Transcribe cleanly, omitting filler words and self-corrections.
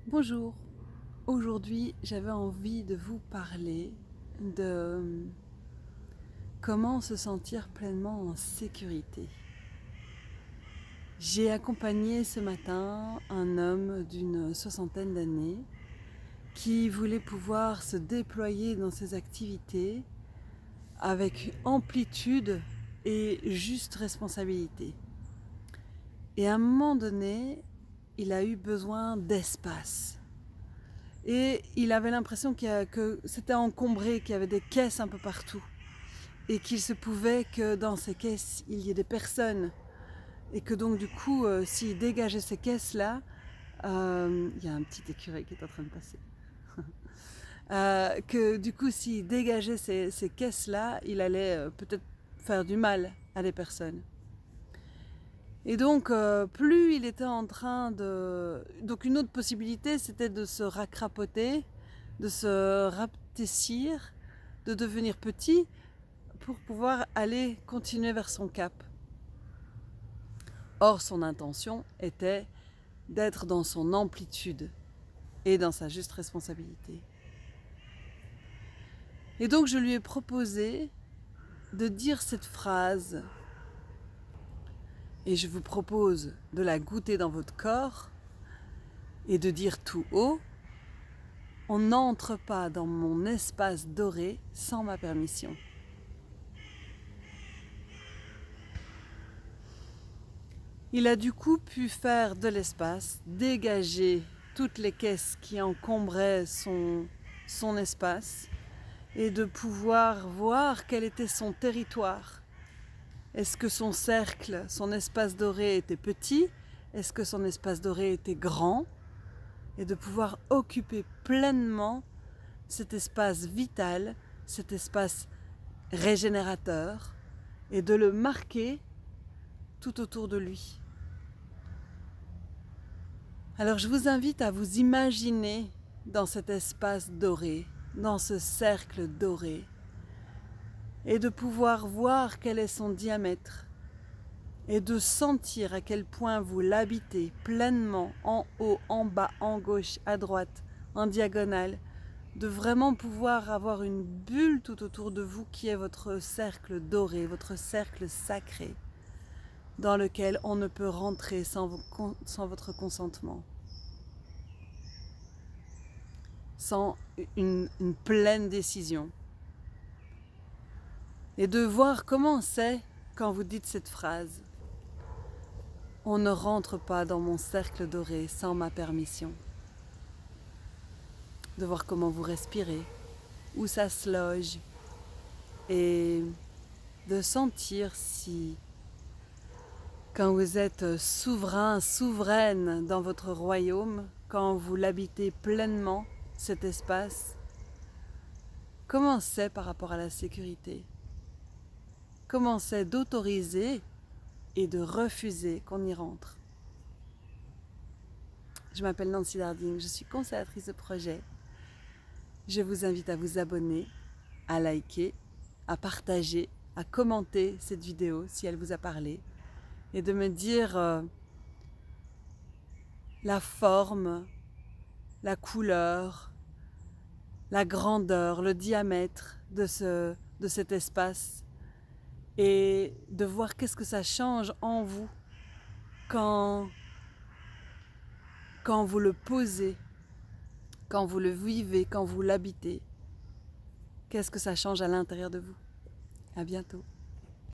Bonjour, aujourd'hui j'avais envie de vous parler de comment se sentir pleinement en sécurité. J'ai accompagné ce matin un homme d'une soixantaine d'années qui voulait pouvoir se déployer dans ses activités avec amplitude et juste responsabilité. Et à un moment donné, il a eu besoin d'espace. Et il avait l'impression que c'était encombré, qu'il y avait des caisses un peu partout. Et qu'il se pouvait que dans ces caisses, il y ait des personnes. Et que donc du coup, s'il dégageait ces caisses-là, il y a un petit écureuil qui est en train de passer. Que du coup, s'il dégageait ces caisses-là, il allait peut-être faire du mal à des personnes. Et donc, plus il était en train de... Donc une autre possibilité, c'était de se racrapoter, de se rapetissir, de devenir petit pour pouvoir aller continuer vers son cap. Or, son intention était d'être dans son amplitude et dans sa juste responsabilité. Et donc, je lui ai proposé de dire cette phrase et je vous propose de la goûter dans votre corps et de dire tout haut: on n'entre pas dans mon espace doré sans ma permission. Il a du coup pu faire de l'espace, dégager toutes les caisses qui encombraient son espace et de pouvoir voir quel était son territoire. Est-ce que son cercle, son espace doré était petit? Est-ce que son espace doré était grand? Et de pouvoir occuper pleinement cet espace vital, cet espace régénérateur, et de le marquer tout autour de lui. Alors je vous invite à vous imaginer dans cet espace doré, dans ce cercle doré, et de pouvoir voir quel est son diamètre, et de sentir à quel point vous l'habitez pleinement, en haut, en bas, en gauche, à droite, en diagonale, de vraiment pouvoir avoir une bulle tout autour de vous qui est votre cercle doré, votre cercle sacré, dans lequel on ne peut rentrer sans votre consentement, sans une pleine décision. Et de voir comment c'est quand vous dites cette phrase: on ne rentre pas dans mon cercle doré sans ma permission. De voir comment vous respirez, où ça se loge, et de sentir si, quand vous êtes souverain, souveraine dans votre royaume, quand vous l'habitez pleinement, cet espace, comment c'est par rapport à la sécurité? Comment c'est d'autoriser et de refuser qu'on y rentre? Je m'appelle Nancy Darding, je suis consellatrice de projet. Je vous invite à vous abonner, à liker, à partager, à commenter cette vidéo si elle vous a parlé, et de me dire la forme, la couleur, la grandeur, le diamètre de cet espace, et de voir qu'est-ce que ça change en vous quand vous le posez, quand vous le vivez, quand vous l'habitez. Qu'est-ce que ça change à l'intérieur de vous? À bientôt.